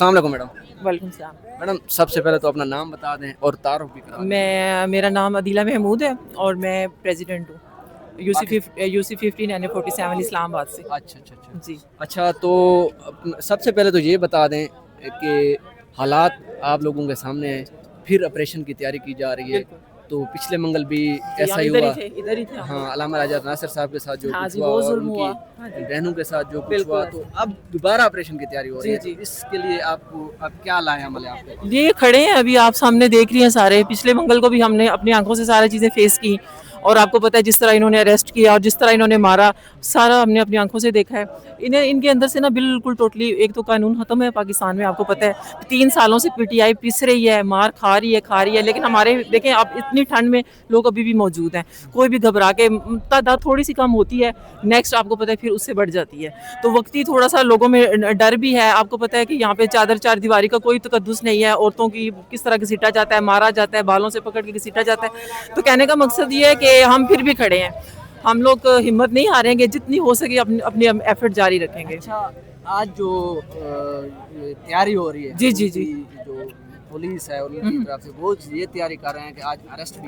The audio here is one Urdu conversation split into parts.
السلام علیکم میڈم. وعلیکم السلام. میڈم سب سے پہلے تو اپنا نام بتا دیں اور تعارف بھی کرا دیں. میرا نام عدیلہ محمود ہے اور میں پریزیڈنٹ ہوں یو سی 15 47 اسلام آباد سے. اچھا اچھا اچھا جی اچھا تو سب سے پہلے تو یہ بتا دیں کہ حالات آپ لوگوں کے سامنے ہیں, پھر آپریشن کی تیاری کی جا رہی ہے. بالکل. تو پچھلے منگل بھی ایسا ہی ادھر ہوا. ادھر ہی تھے ہم. ہاں, علامہ راجہ ناصر صاحب کے ساتھ جو ہاں کچھ جی ہوا بہت اور ظلم ان ہوا. کی بہنوں کے ساتھ جو کچھ بالکل ہوا, تو اب دوبارہ آپریشن کی تیاری ہو رہی ہے. جی. اس کے لیے آپ کو اب کیا لائے عمل ہے آپ کے پاس؟ یہ کھڑے ہیں ابھی آپ سامنے دیکھ رہی ہیں سارے. پچھلے منگل کو بھی ہم نے اپنی آنکھوں سے ساری چیزیں فیس کی اور آپ کو پتہ ہے جس طرح انہوں نے اریسٹ کیا اور جس طرح انہوں نے مارا سارا ہم نے اپنی آنکھوں سے دیکھا ہے. ان کے اندر سے نا بالکل ٹوٹلی ایک تو قانون ختم ہے پاکستان میں, آپ کو پتہ ہے 3 سالوں سے پی ٹی آئی پس رہی ہے, مار کھا رہی ہے, لیکن ہمارے دیکھیں اب اتنی ٹھنڈ میں لوگ ابھی بھی موجود ہیں. کوئی بھی گھبرا کے تعداد تھوڑی سی کم ہوتی ہے, نیکسٹ آپ کو پتہ ہے پھر اس سے بڑھ جاتی ہے. تو وقتی تھوڑا سا لوگوں میں ڈر بھی ہے. آپ کو پتہ ہے کہ یہاں پہ چار دیواری کا کوئی تقدس نہیں ہے. عورتوں کی کس طرح گھسیٹا جاتا ہے, مارا جاتا ہے, بالوں سے پکڑ کے گھسیٹا جاتا ہے. تو کہنے کا مقصد یہ ہے کہ ہم پھر بھی کھڑے ہیں, ہم لوگ ہمت نہیں ہاریں گے, جتنی ہو سکے اپنی ایفرٹ جاری رکھیں گے. اچھا, آج جو تیاری ہو رہی ہے جی ان جی جی کی جو پولیس ہے ان کی طرف سے وہ یہ تیاری کر رہے ہیں کہ آج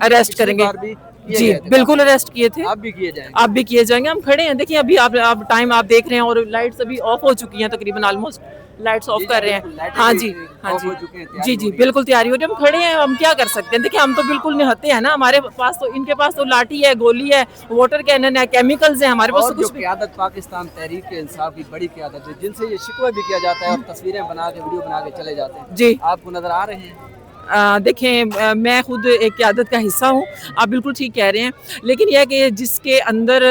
اریسٹ کریں گے. جی بالکل اریسٹ کیے تھے, اب بھی کیے جائیں اب بھی کیے جائیں گے. ہم کھڑے ہیں, دیکھیں ابھی آپ ٹائم آپ دیکھ رہے ہیں اور لائٹس ابھی آف ہو چکی ہیں تقریباً, آلموسٹ لائٹس آف کر رہے ہیں. ہاں جی ہاں جی جی جی بالکل تیاری ہو رہی ہے. ہم کھڑے ہیں, ہم کیا کر سکتے ہیں. دیکھیں ہم تو بالکل نہتے ہیں نا, ہمارے پاس تو ان کے پاس تو لاٹھی ہے, گولی ہے, واٹر کینن ہے, کیمیکلز ہیں, ہمارے پاس اور تو جو کچھ بھی. قیادت پاکستان تحریک انصاف کی بڑی قیادت ہے جن سے یہ شکوہ بھی کیا جاتا ہے اور تصویریں بنا کے ویڈیو بنا کے چلے جاتے ہیں, جی آپ کو نظر آ رہے ہیں؟ دیکھیں میں خود ایک قیادت کا حصہ ہوں, آپ بالکل ٹھیک کہہ رہے ہیں. لیکن یہ کہ جس کے اندر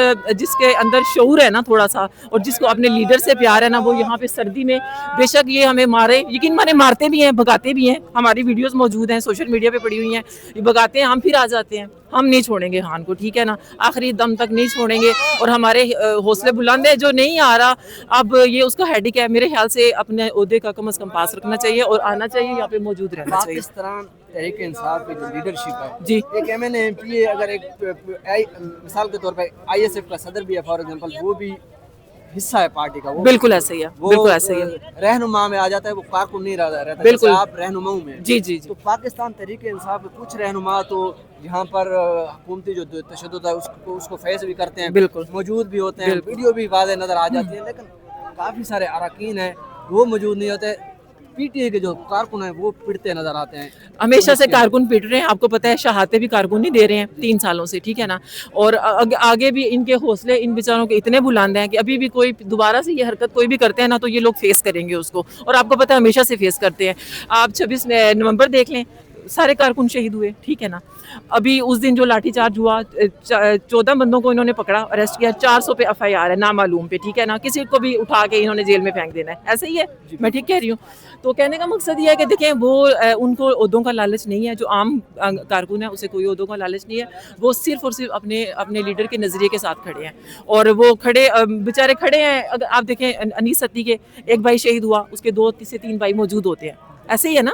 شعور ہے نا تھوڑا سا, اور جس کو اپنے لیڈر سے پیار ہے نا, وہ یہاں پہ سردی میں بے شک یہ ہمیں مارے, یقین مانے مارتے بھی ہیں, بھگاتے بھی ہیں. ہماری ویڈیوز موجود ہیں, سوشل میڈیا پہ پڑی ہوئی ہیں. یہ بھگاتے ہیں, ہم پھر آ جاتے ہیں. ہم نہیں چھوڑیں گے خان کو, ٹھیک ہے نا, آخری دم تک نہیں چھوڑیں گے. اور ہمارے حوصلے بلند ہے, جو نہیں آ رہا اب یہ اس کا ہیڈک ہے. میرے خیال سے اپنے عہدے کا کم از کم پاس رکھنا چاہیے اور آنا چاہیے, یہاں پہ موجود رہنا چاہیے. پاکستان تحریک انصاف کی جو لیڈرشپ ہے, جی ایک ایم این ایم پی اے اگر ایک مثال کے طور پہ آئی ایس ایف کا صدر بھی ہے فار ایگزامپل, وہ بھی حصہ ہے پارٹی کا, بالکل ایسا ہی ہے, وہ بالکل ایسا ہی ہے. رہنما میں آ جاتا ہے, وہ کارکن نہیں رہتا, جیسے بالکل. آپ رہنماؤں میں. جی جی جی تو پاکستان تحریک انصاف کے کچھ رہنما تو یہاں پر حکومتی جو تشدد ہے اس کو فیس بھی کرتے ہیں, بالکل موجود بھی ہوتے ہیں, بالکل. ویڈیو بھی واضح نظر آ جاتی ہے. لیکن کافی سارے اراکین ہیں وہ موجود نہیں ہوتے. پی ٹی اے کے جو کارکن ہیں وہ پڑتے نظر آتے ہیں, ہمیشہ سے کارکن پیٹ رہے ہیں. آپ کو پتہ ہے شہادتیں بھی کارکن ہی دے رہے ہیں 3 سالوں سے, ٹھیک ہے نا. اور آگے بھی ان کے حوصلے ان بیچاروں کے اتنے بلند ہیں کہ ابھی بھی کوئی دوبارہ سے یہ حرکت کوئی بھی کرتے ہیں نا, تو یہ لوگ فیس کریں گے اس کو. اور آپ کو پتہ ہے ہمیشہ سے فیس کرتے ہیں. آپ 26 نومبر دیکھ لیں, سارے کارکن شہید ہوئے, ٹھیک ہے نا. ابھی اس دن جو لاٹھی چارج ہوا, 14 بندوں کو انہوں نے پکڑا, اریسٹ کیا, 400 پہ ایف آئی آر ہے نامعلوم پہ, ٹھیک ہے نا. کسی کو بھی اٹھا کے انہوں نے جیل میں پھینک دینا ہے, ایسا ہی ہے, میں ٹھیک کہہ رہی ہوں. تو کہنے کا مقصد یہ ہے کہ دیکھیں وہ ان کو عہدوں کا لالچ نہیں ہے. جو عام کارکن ہے اسے کوئی عہدوں کا لالچ نہیں ہے. وہ صرف اور صرف اپنے لیڈر کے نظریے کے ساتھ کھڑے ہیں. اور وہ بیچارے کھڑے ہیں. اگر آپ دیکھیں انیس ستی کے ایک بھائی شہید ہوا, اس کے 2 سے 3 بھائی موجود ہوتے ہیں, ایسے ہی ہے نا.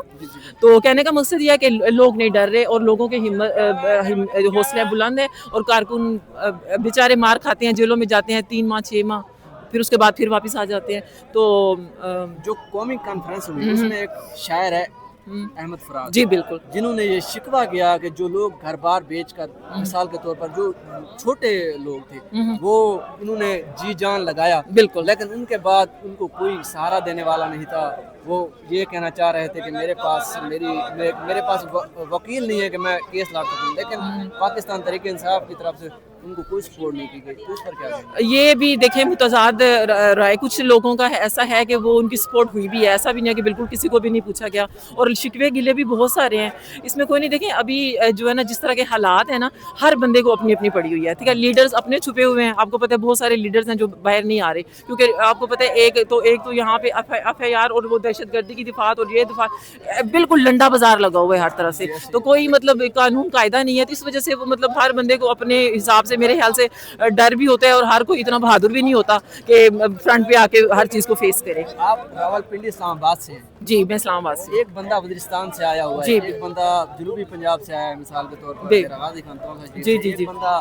تو کہنے کا مقصد یہ ہے کہ لوگ نہیں ڈر رہے اور لوگوں کے حوصلے بلند ہیں. اور کارکن بیچارے مار کھاتے ہیں, جیلوں میں جاتے ہیں 3 ماہ 6 ماہ, پھر اس کے بعد پھر واپس آ جاتے ہیں. تو جو قومی کانفرنس ہوئی اس میں ایک شاعر ہے احمد فراز, جی بالکل, جنہوں نے یہ شکوہ کیا کہ جو لوگ گھر بار بیچ کر, مثال کے طور پر جو چھوٹے لوگ تھے وہ انہوں نے جی جان لگایا, بالکل, لیکن ان کے بعد ان کو کوئی سہارا دینے والا نہیں تھا. وہ یہ کہنا چاہ رہے تھے کہ میرے پاس وکیل نہیں ہے کہ میں کیس لڑ سکوں, لیکن پاکستان تحریک انصاف کی طرف سے ان کو کوئی سپورٹ نہیں کی گئی. اس پر کیا کہیں گے؟ یہ بھی دیکھیں متضاد رائے, کچھ لوگوں کا ایسا ہے کہ وہ ان کی سپورٹ ہوئی بھی ہے, ایسا بھی نہیں ہے کہ بالکل کسی کو بھی نہیں پوچھا گیا. اور شکوے گلے بھی بہت سارے ہیں, اس میں کوئی نہیں. دیکھیں ابھی جو ہے نا جس طرح کے حالات ہیں نا, ہر بندے کو اپنی اپنی پڑی ہوئی ہے, ٹھیک ہے. لیڈرز اپنے چھپے ہوئے ہیں, آپ کو پتہ ہے بہت سارے لیڈرز ہیں جو باہر نہیں آ رہے, کیونکہ آپ کو پتہ ہے ایک تو یہاں پہ ایف آئی آر اور وہ دہشت گردی کی دفعات اور یہ دفعہ بالکل لنڈا بازار لگا ہوا ہے ہر طرح سے. تو کوئی مطلب قانون قاعدہ نہیں ہے, تو اس وجہ سے وہ مطلب ہر بندے کو اپنے حساب سے میرے خیال سے ڈر بھی ہوتا ہے, اور ہر کوئی اتنا بہادر بھی نہیں ہوتا کہ فرنٹ پہ آ کے ہر چیز کو فیس کرے. آپ راولپنڈی اسلام آباد سے ہیں؟ جی میں اسلام آباد سے. ایک بندہ وزیرستان سے آیا ہوا ہے, جی ایک بندہ جنوبی پنجاب سے آیا ہے, مثال کے طور پر غازی خان, جی جی ایک جی بندہ